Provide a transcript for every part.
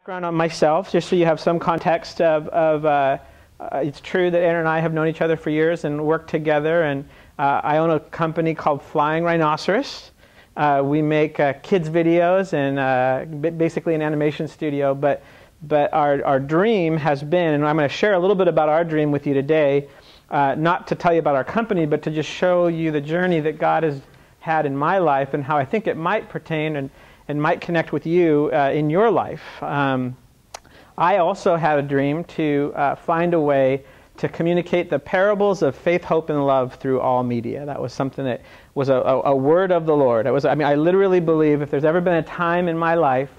Background on myself, just so you have some context it's true that Aaron and I have known each other for years and worked together, and I own a company called Flying Rhinoceros. We make kids videos and basically an animation studio, but our dream has been, and I'm going to share a little bit about our dream with you today, not to tell you about our company, but to just show you the journey that God has had in my life and how I think it might pertain and might connect with you in your life. I also had a dream to find a way to communicate the parables of faith, hope, and love through all media. That was something that was a word of the Lord. I literally believe if there's ever been a time in my life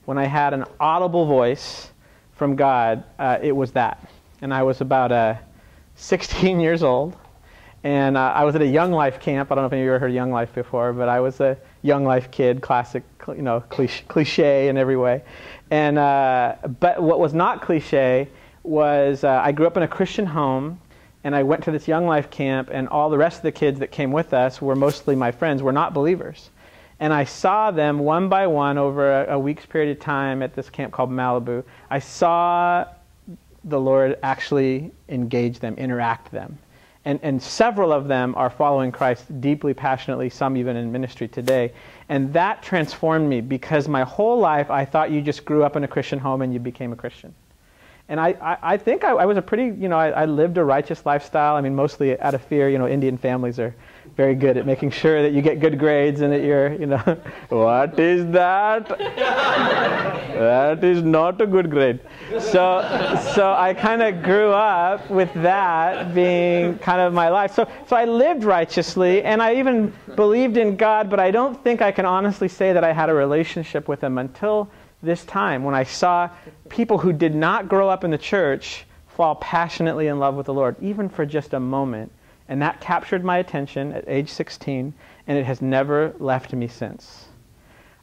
when I had an audible voice from God, it was that. And I was about 16 years old. And I was at a Young Life camp. I don't know if any of you ever heard of Young Life before, but I was a Young Life kid, classic, cliche in every way. And but what was not cliche was I grew up in a Christian home, and I went to this Young Life camp, and all the rest of the kids that came with us were mostly my friends, were not believers. And I saw them one by one over a week's period of time at this camp called Malibu. I saw the Lord actually engage them, interact them. And several of them are following Christ deeply, passionately, some even in ministry today. And that transformed me because my whole life I thought you just grew up in a Christian home and you became a Christian. And I think I was a pretty, I lived a righteous lifestyle. I mean, mostly out of fear. Indian families are very good at making sure that you get good grades and that you're, what is that? That is not a good grade. So I kind of grew up with that being kind of my life. So I lived righteously, and I even believed in God, but I don't think I can honestly say that I had a relationship with Him until this time when I saw people who did not grow up in the church fall passionately in love with the Lord, even for just a moment. And that captured my attention at age 16, and it has never left me since.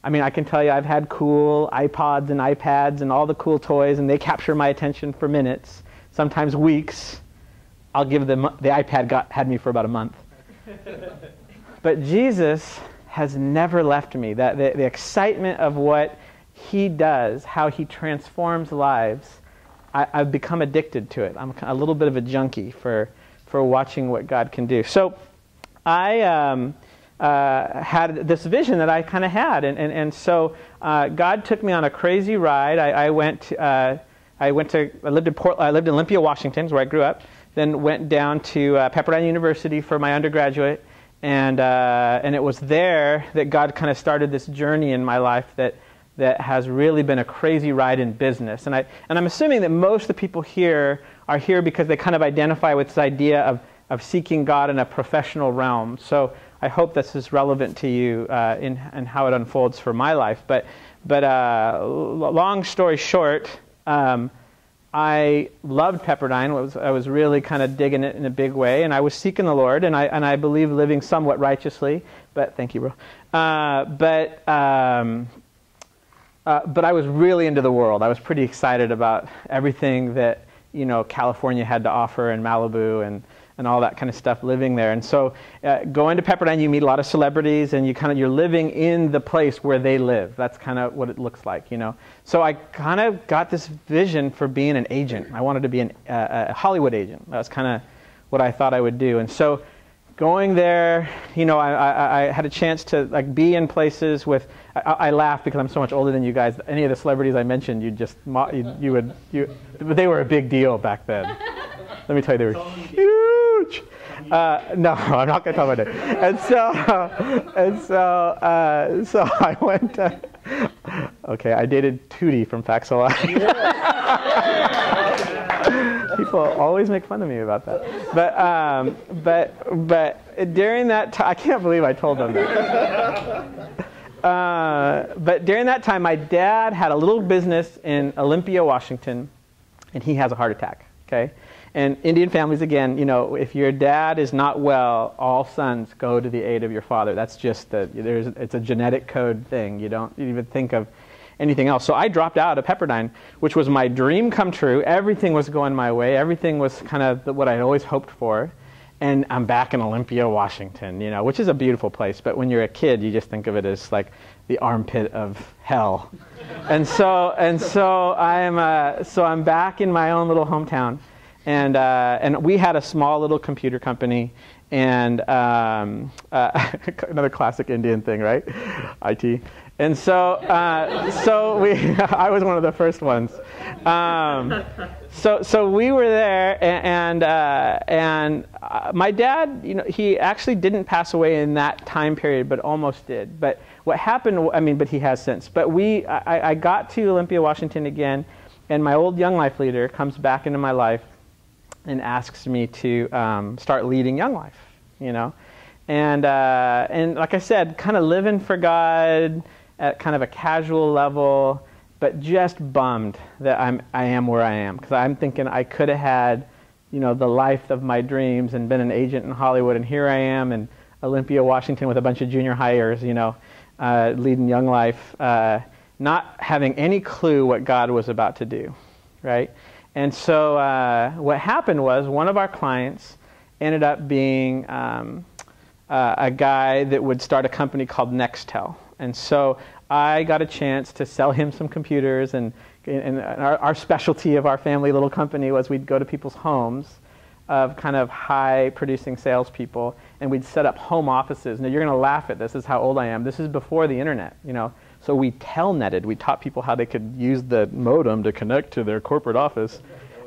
I mean, I can tell you I've had cool iPods and iPads and all the cool toys, and they capture my attention for minutes, sometimes weeks. I'll give them, the iPad had me for about a month. But Jesus has never left me. The excitement of what He does, how He transforms lives, I've become addicted to it. I'm a little bit of a junkie for watching what God can do. So I had this vision that I kind of had, and so God took me on a crazy ride. I lived in Olympia, Washington, is where I grew up. Then went down to Pepperdine University for my undergraduate, and it was there that God kind of started this journey in my life that has really been a crazy ride in business. And I'm assuming that most of the people here are here because they kind of identify with this idea of seeking God in a professional realm. So I hope this is relevant to you in how it unfolds for my life. But long story short, I loved Pepperdine. I was really kind of digging it in a big way, and I was seeking the Lord, and I believe living somewhat righteously. But thank you, bro. But I was really into the world. I was pretty excited about everything that California had to offer, and Malibu and all that kind of stuff, living there. And so going to Pepperdine, you meet a lot of celebrities, and you're living in the place where they live. That's kind of what it looks like, So I kind of got this vision for being an agent. I wanted to be a Hollywood agent. That was kind of what I thought I would do. And so going there, I had a chance to be in places with. I laugh because I'm so much older than you guys. Any of the celebrities I mentioned, but they were a big deal back then. Let me tell you, they were huge. No, I'm not going to talk about it. And so I went to. Okay, I dated Tootie from Facts of Life. People always make fun of me about that. But during that time, I can't believe I told them that. But during that time, my dad had a little business in Olympia, Washington, and he has a heart attack. Okay, and Indian families, again, if your dad is not well, all sons go to the aid of your father. That's just it's a genetic code thing. You don't even think of anything else. So I dropped out of Pepperdine, which was my dream come true. Everything was going my way. Everything was kind of what I had always hoped for. and I'm back in Olympia, Washington, which is a beautiful place. But when you're a kid, you just think of it as like the armpit of hell. and so I'm back in my own little hometown, and we had a small little computer company, and another classic Indian thing, right? IT. And so I was one of the first ones. So we were there, and my dad, he actually didn't pass away in that time period, but almost did. But what happened, but he has since. But I got to Olympia, Washington again, and my old Young Life leader comes back into my life and asks me to start leading Young Life, And like I said, kind of living for God at kind of a casual level, but just bummed that I am where I am, because I'm thinking I could have had, the life of my dreams and been an agent in Hollywood, and here I am in Olympia, Washington, with a bunch of junior hires, leading Young Life, not having any clue what God was about to do, right? And so what happened was one of our clients ended up being a guy that would start a company called Nextel. And so I got a chance to sell him some computers, and our specialty of our family little company was we'd go to people's homes of kind of high-producing salespeople, and we'd set up home offices. Now, you're going to laugh at this. This is how old I am. This is before the internet, So we telnetted. We taught people how they could use the modem to connect to their corporate office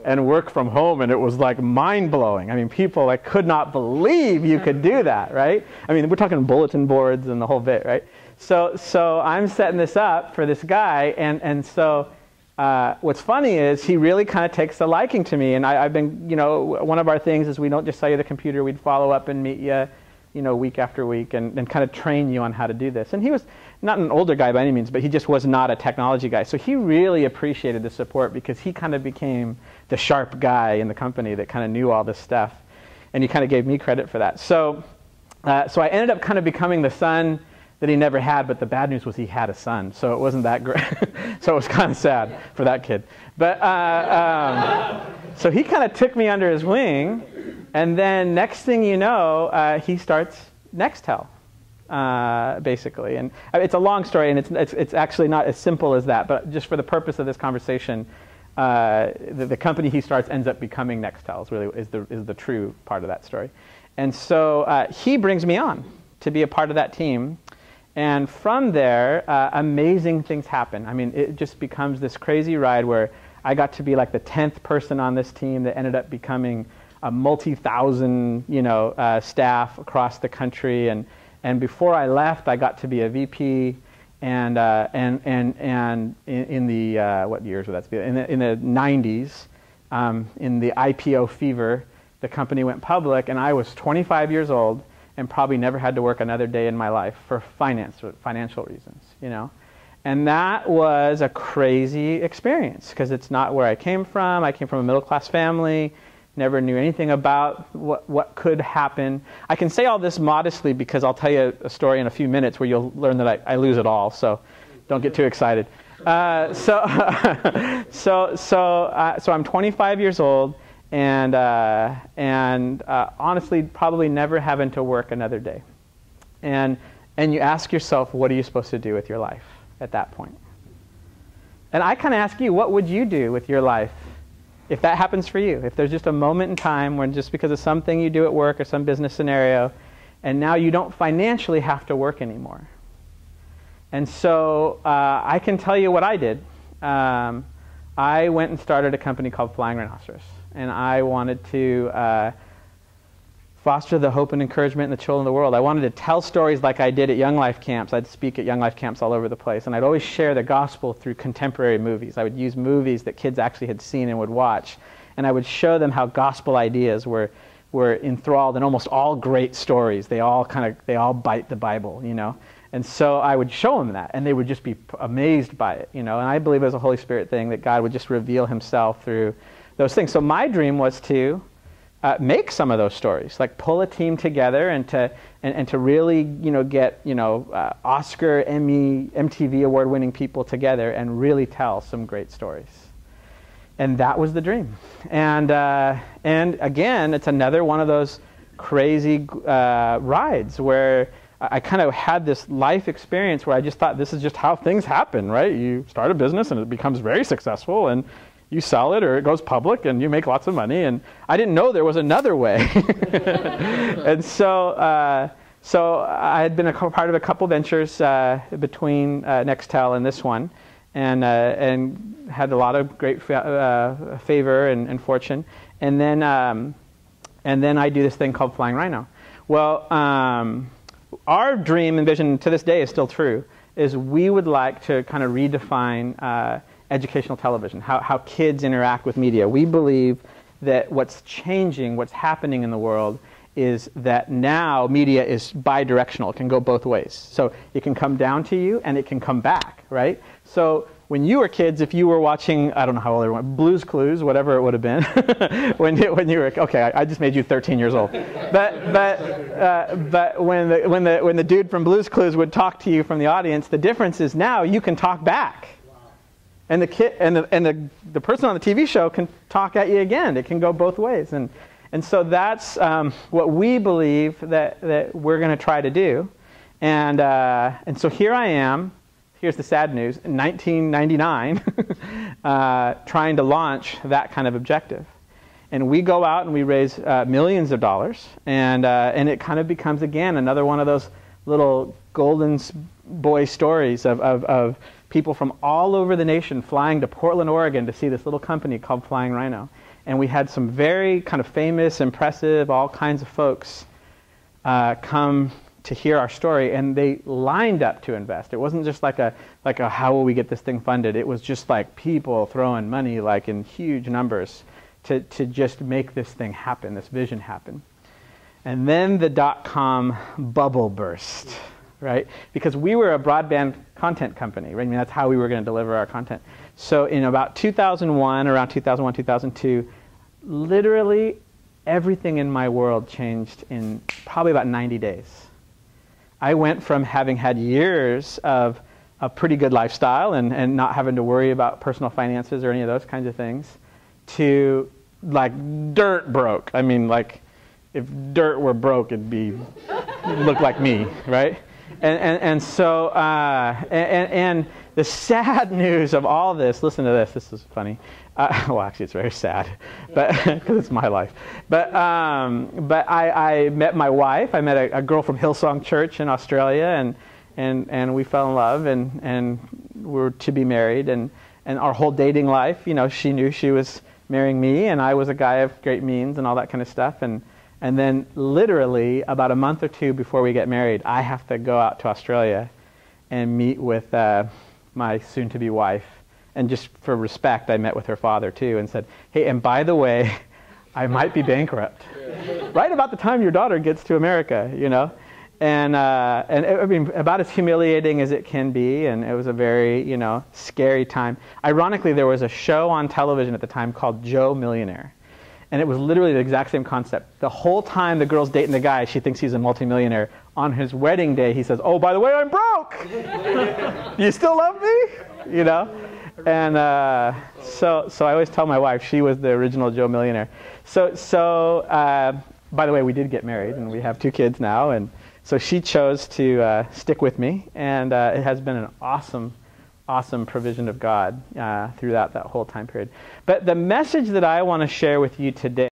and work from home, and it was like mind-blowing. People could not believe you could do that, right? We're talking bulletin boards and the whole bit, right? So I'm setting this up for this guy, and so what's funny is he really kind of takes a liking to me, and I've been, one of our things is we don't just sell you the computer, we'd follow up and meet you, week after week, and kind of train you on how to do this. And he was not an older guy by any means, but he just was not a technology guy. So he really appreciated the support, because he kind of became the sharp guy in the company that kind of knew all this stuff, and he kind of gave me credit for that. So I ended up kind of becoming the son that he never had, but the bad news was he had a son, so it wasn't that great. So it was kind of sad for that kid. But so he kind of took me under his wing, and then next thing you know, he starts Nextel, basically. And it's a long story, and it's actually not as simple as that. But just for the purpose of this conversation, the company he starts ends up becoming Nextel. Is the true part of that story. And so he brings me on to be a part of that team. And from there, amazing things happen. It just becomes this crazy ride where I got to be like the 10th person on this team that ended up becoming a multi-thousand, staff across the country. And before I left, I got to be a VP. And in the what years would that be? In the 90s, in the IPO fever, the company went public, and I was 25 years old. And probably never had to work another day in my life for financial reasons, And that was a crazy experience, because it's not where I came from. I came from a middle-class family, never knew anything about what could happen. I can say all this modestly because I'll tell you a story in a few minutes where you'll learn that I lose it all, so don't get too excited. So I'm 25 years old, and honestly, probably never having to work another day. And you ask yourself, what are you supposed to do with your life at that point? And I kind of ask you, what would you do with your life if that happens for you? If there's just a moment in time when just because of something you do at work or some business scenario, and now you don't financially have to work anymore. And so I can tell you what I did. I went and started a company called Flying Rhinoceros. And I wanted to foster the hope and encouragement in the children of the world. I wanted to tell stories like I did at Young Life camps. I'd speak at Young Life camps all over the place. And I'd always share the gospel through contemporary movies. I would use movies that kids actually had seen and would watch. And I would show them how gospel ideas were enthralled in almost all great stories. They all bite the Bible, And so I would show them that, and they would just be amazed by it, And I believe it was a Holy Spirit thing, that God would just reveal himself through those things. So my dream was to make some of those stories, like pull a team together and to really get Oscar, Emmy, MTV award-winning people together and really tell some great stories. And that was the dream. And again, it's another one of those crazy rides where I kind of had this life experience where I just thought this is just how things happen, right? You start a business and it becomes very successful and you sell it or it goes public and you make lots of money. And I didn't know there was another way. And so I had been part of a couple ventures between Nextel and this one, and had a lot of great favor and fortune. And then I do this thing called Flying Rhino. Well, our dream and vision to this day is still true, is we would like to kind of redefine educational television, how kids interact with media. We believe that what's changing, what's happening in the world, is that now media is bi-directional. It can go both ways. So it can come down to you and it can come back, right? So when you were kids, if you were watching, I don't know how old everyone, Blue's Clues, whatever it would have been, when you were, okay, I just made you 13 years old. But when the dude from Blue's Clues would talk to you from the audience, the difference is now you can talk back. And the kid and the person on the TV show can talk at you again. It can go both ways. And so that's what we believe that we're going to try to do. And so here I am. Here's the sad news. In 1999, trying to launch that kind of objective. And we go out and we raise millions of dollars. And it kind of becomes, again, another one of those little golden boy stories of people from all over the nation flying to Portland, Oregon to see this little company called Flying Rhino. And we had some very kind of famous, impressive, all kinds of folks come to hear our story, and they lined up to invest. It wasn't just like a how will we get this thing funded. It was just like people throwing money like in huge numbers to just make this thing happen, this vision happen. And then the dot-com bubble burst, right? Because we were a broadband content company, right? I mean, that's how we were going to deliver our content. So in about 2001, around 2001, 2002, literally everything in my world changed in probably about 90 days. I went from having had years of a pretty good lifestyle and not having to worry about personal finances or any of those kinds of things to like dirt broke. I mean, like if dirt were broke, it'd look like me, right? And so the sad news of all this, listen to this, this is funny. Well, actually, it's very sad, but because it's my life. But I met my wife. I met a girl from Hillsong Church in Australia, and we fell in love, and we were to be married. And our whole dating life, you know, she knew she was marrying me, and I was a guy of great means and all that kind of stuff. And then literally about a month or two before we get married, I have to go out to Australia and meet with my soon-to-be wife. And just for respect, I met with her father too and said, hey, and by the way, I might be bankrupt. Right about the time your daughter gets to America, you know. And I mean, about as humiliating as it can be, and it was a very, you know, scary time. Ironically, there was a show on television at the time called Joe Millionaire. And it was literally the exact same concept. The whole time the girl's dating the guy, she thinks he's a multimillionaire. On his wedding day, he says, oh, by the way, I'm broke. You still love me? You know? And so I always tell my wife she was the original Joe Millionaire. So by the way, we did get married, and we have 2 kids now. And so she chose to stick with me. And it has been an awesome provision of God throughout that whole time period. But the message that I want to share with you today